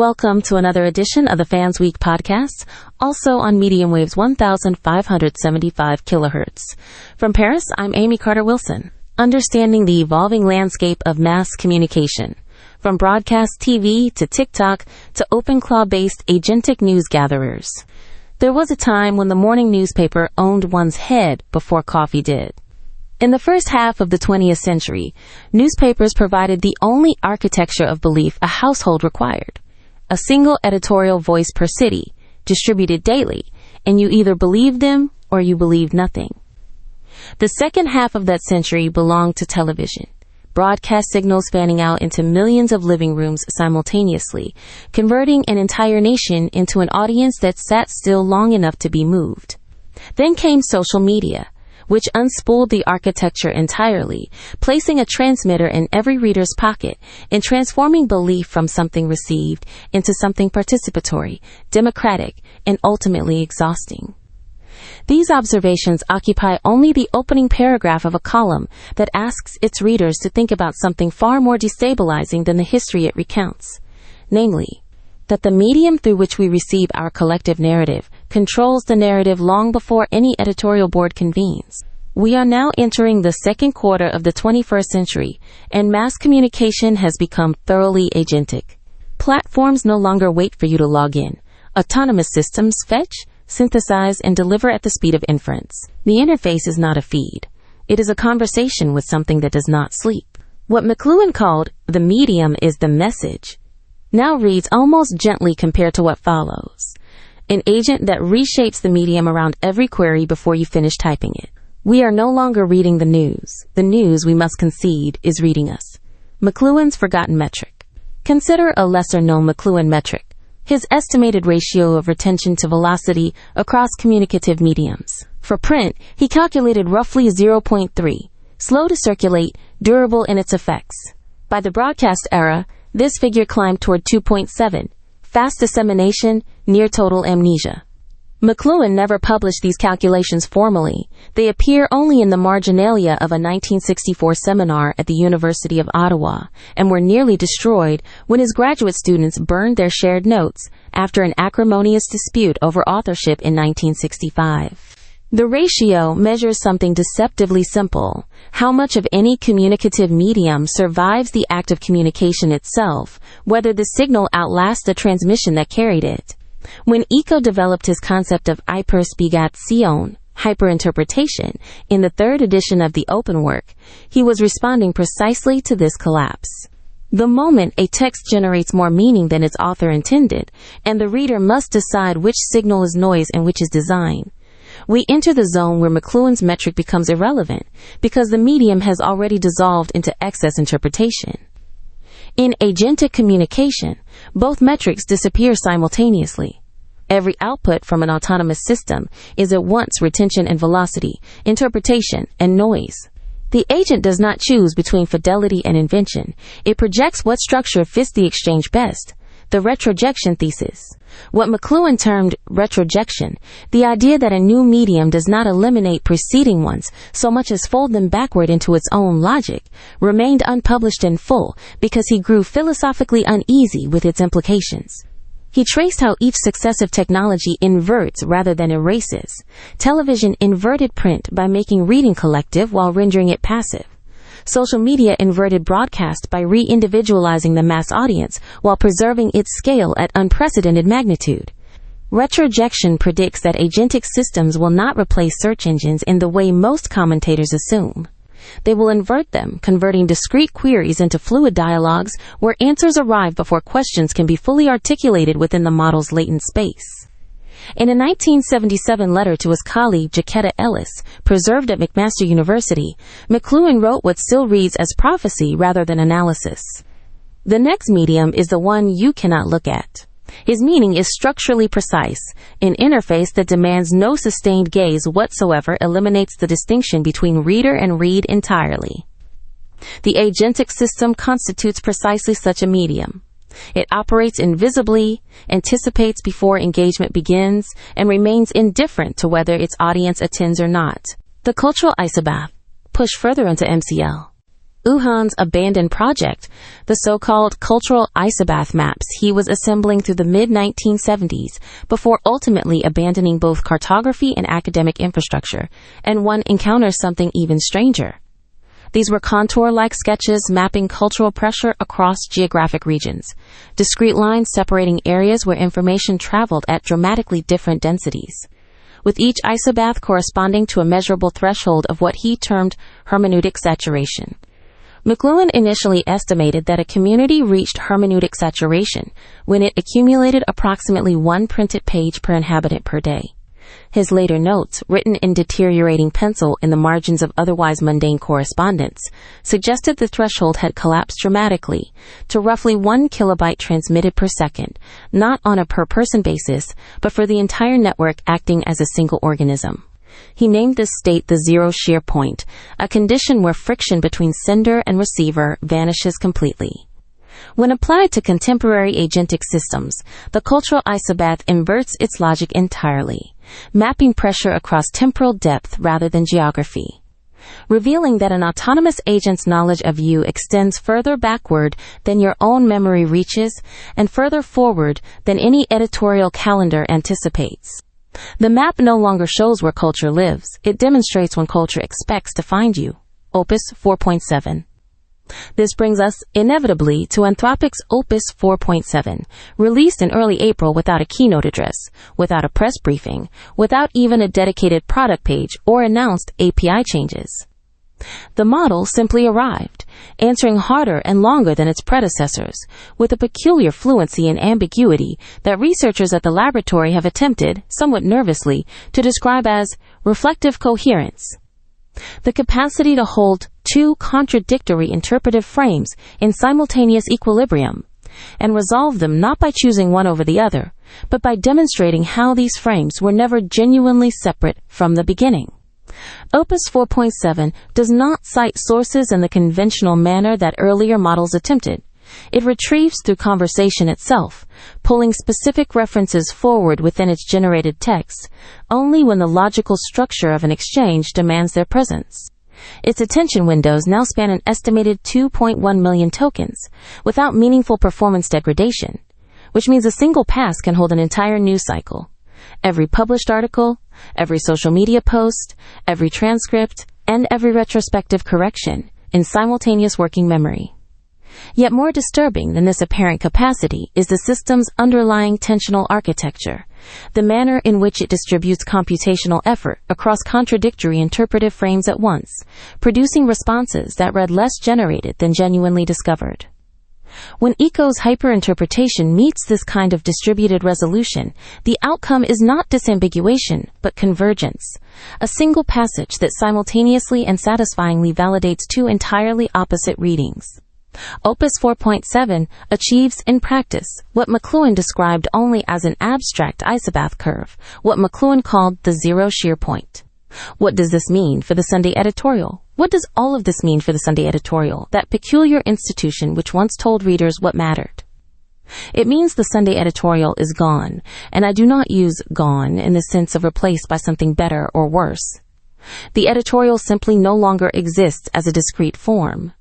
Welcome to another edition of the Fans Week podcast, also on medium waves 1,575 kilohertz. From Paris, I'm Amy Carter-Wilson, understanding the evolving landscape of mass communication, from broadcast TV to TikTok to OpenClaw-based agentic news gatherers. There was a time when the morning newspaper owned one's head before coffee did. In the first half of the 20th century, newspapers provided the only architecture of belief a household required. A single editorial voice per city, distributed daily, and you either believed them or you believed nothing. The second half of that century belonged to television, broadcast signals fanning out into millions of living rooms simultaneously, converting an entire nation into an audience that sat still long enough to be moved. Then came social media, which unspooled the architecture entirely, placing a transmitter in every reader's pocket and transforming belief from something received into something participatory, democratic, and ultimately exhausting. These observations occupy only the opening paragraph of a column that asks its readers to think about something far more destabilizing than the history it recounts, namely, that the medium through which we receive our collective narrative controls the narrative long before any editorial board convenes. We are now entering the second quarter of the 21st century, and mass communication has become thoroughly agentic. Platforms no longer wait for you to log in. Autonomous systems fetch, synthesize, and deliver at the speed of inference. The interface is not a feed. It is a conversation with something that does not sleep. What McLuhan called the medium is the message now reads almost gently compared to what follows. An agent that reshapes the medium around every query before you finish typing it. We are no longer reading the news. The news, we must concede, is reading us. McLuhan's forgotten metric. Consider a lesser-known McLuhan metric, his estimated ratio of retention to velocity across communicative mediums. For print, he calculated roughly 0.3, slow to circulate, durable in its effects. By the broadcast era, this figure climbed toward 2.7, fast dissemination, near total amnesia. McLuhan never published these calculations formally. They appear only in the marginalia of a 1964 seminar at the University of Ottawa, and were nearly destroyed when his graduate students burned their shared notes after an acrimonious dispute over authorship in 1965. The ratio measures something deceptively simple: how much of any communicative medium survives the act of communication itself, whether the signal outlasts the transmission that carried it. When Eco developed his concept of hyperspiegation, hyperinterpretation, in the third edition of the Open Work, he was responding precisely to this collapse. The moment a text generates more meaning than its author intended, and the reader must decide which signal is noise and which is design, we enter the zone where McLuhan's metric becomes irrelevant, because the medium has already dissolved into excess interpretation. In agentic communication, both metrics disappear simultaneously. Every output from an autonomous system is at once retention and velocity, interpretation and noise. The agent does not choose between fidelity and invention. It projects what structure fits the exchange best. The retrojection thesis. What McLuhan termed retrojection, the idea that a new medium does not eliminate preceding ones so much as fold them backward into its own logic, remained unpublished in full because he grew philosophically uneasy with its implications. He traced how each successive technology inverts rather than erases. Television inverted print by making reading collective while rendering it passive. Social media inverted broadcast by re-individualizing the mass audience while preserving its scale at unprecedented magnitude. Retrojection predicts that agentic systems will not replace search engines in the way most commentators assume. They will invert them, converting discrete queries into fluid dialogues where answers arrive before questions can be fully articulated within the model's latent space. In a 1977 letter to his colleague Jacquetta Ellis, preserved at McMaster University, McLuhan wrote what still reads as prophecy rather than analysis. The next medium is the one you cannot look at. His meaning is structurally precise. An interface that demands no sustained gaze whatsoever eliminates the distinction between reader and read entirely. The agentic system constitutes precisely such a medium. It operates invisibly, anticipates before engagement begins, and remains indifferent to whether its audience attends or not. The cultural isobath. Push further into MCL. Wuhan's abandoned project, the so-called cultural isobath maps he was assembling through the mid-1970s before ultimately abandoning both cartography and academic infrastructure, and one encounters something even stranger. These were contour-like sketches mapping cultural pressure across geographic regions, discrete lines separating areas where information traveled at dramatically different densities, with each isobath corresponding to a measurable threshold of what he termed hermeneutic saturation. McLuhan initially estimated that a community reached hermeneutic saturation when it accumulated approximately one printed page per inhabitant per day. His later notes, written in deteriorating pencil in the margins of otherwise mundane correspondence, suggested the threshold had collapsed dramatically to roughly 1 kilobyte transmitted per second, not on a per-person basis, but for the entire network acting as a single organism. He named this state the zero shear point, a condition where friction between sender and receiver vanishes completely. When applied to contemporary agentic systems, the cultural isobath inverts its logic entirely, mapping pressure across temporal depth rather than geography, revealing that an autonomous agent's knowledge of you extends further backward than your own memory reaches and further forward than any editorial calendar anticipates. The map no longer shows where culture lives, it demonstrates when culture expects to find you. Opus 4.7. This brings us, inevitably, to Anthropic's Opus 4.7, released in early April without a keynote address, without a press briefing, without even a dedicated product page or announced API changes. The model simply arrived, answering harder and longer than its predecessors, with a peculiar fluency and ambiguity that researchers at the laboratory have attempted, somewhat nervously, to describe as reflective coherence. The capacity to hold two contradictory interpretive frames in simultaneous equilibrium, and resolve them not by choosing one over the other, but by demonstrating how these frames were never genuinely separate from the beginning. Opus 4.7 does not cite sources in the conventional manner that earlier models attempted. It retrieves through conversation itself, pulling specific references forward within its generated text, only when the logical structure of an exchange demands their presence. Its attention windows now span an estimated 2.1 million tokens, without meaningful performance degradation, which means a single pass can hold an entire news cycle. Every published article, every social media post, every transcript, and every retrospective correction in simultaneous working memory. Yet more disturbing than this apparent capacity is the system's underlying tensional architecture, the manner in which it distributes computational effort across contradictory interpretive frames at once, producing responses that read less generated than genuinely discovered. When ECO's hyperinterpretation meets this kind of distributed resolution, the outcome is not disambiguation, but convergence, a single passage that simultaneously and satisfyingly validates two entirely opposite readings. Opus 4.7 achieves in practice what McLuhan described only as an abstract isobath curve, what McLuhan called the zero shear point. What does this mean for the Sunday editorial? What does all of this mean for the Sunday editorial, that peculiar institution which once told readers what mattered? It means the Sunday editorial is gone, and I do not use gone in the sense of replaced by something better or worse. The editorial simply no longer exists as a discrete form.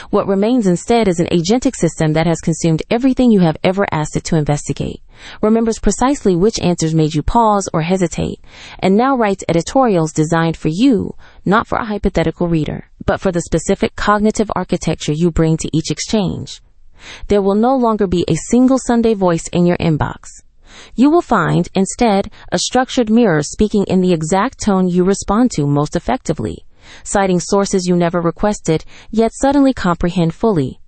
What remains instead is an agentic system that has consumed everything you have ever asked it to investigate, remembers precisely which answers made you pause or hesitate, and now writes editorials designed for you, not for a hypothetical reader, but for the specific cognitive architecture you bring to each exchange. There will no longer be a single Sunday voice in your inbox. You will find, instead, a structured mirror speaking in the exact tone you respond to most effectively, citing sources you never requested, yet suddenly comprehend fully,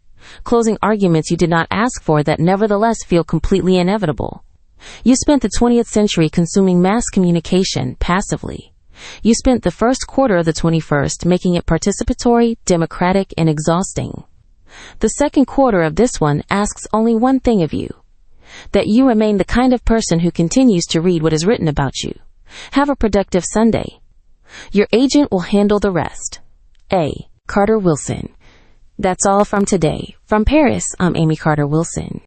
closing arguments you did not ask for that nevertheless feel completely inevitable. You spent the 20th century consuming mass communication passively. You spent the first quarter of the 21st making it participatory, democratic, and exhausting. The second quarter of this one asks only one thing of you: that you remain the kind of person who continues to read what is written about you. Have a productive Sunday. Your agent will handle the rest. A. Carter Wilson. That's all from today. From Paris, I'm Amy Carter Wilson.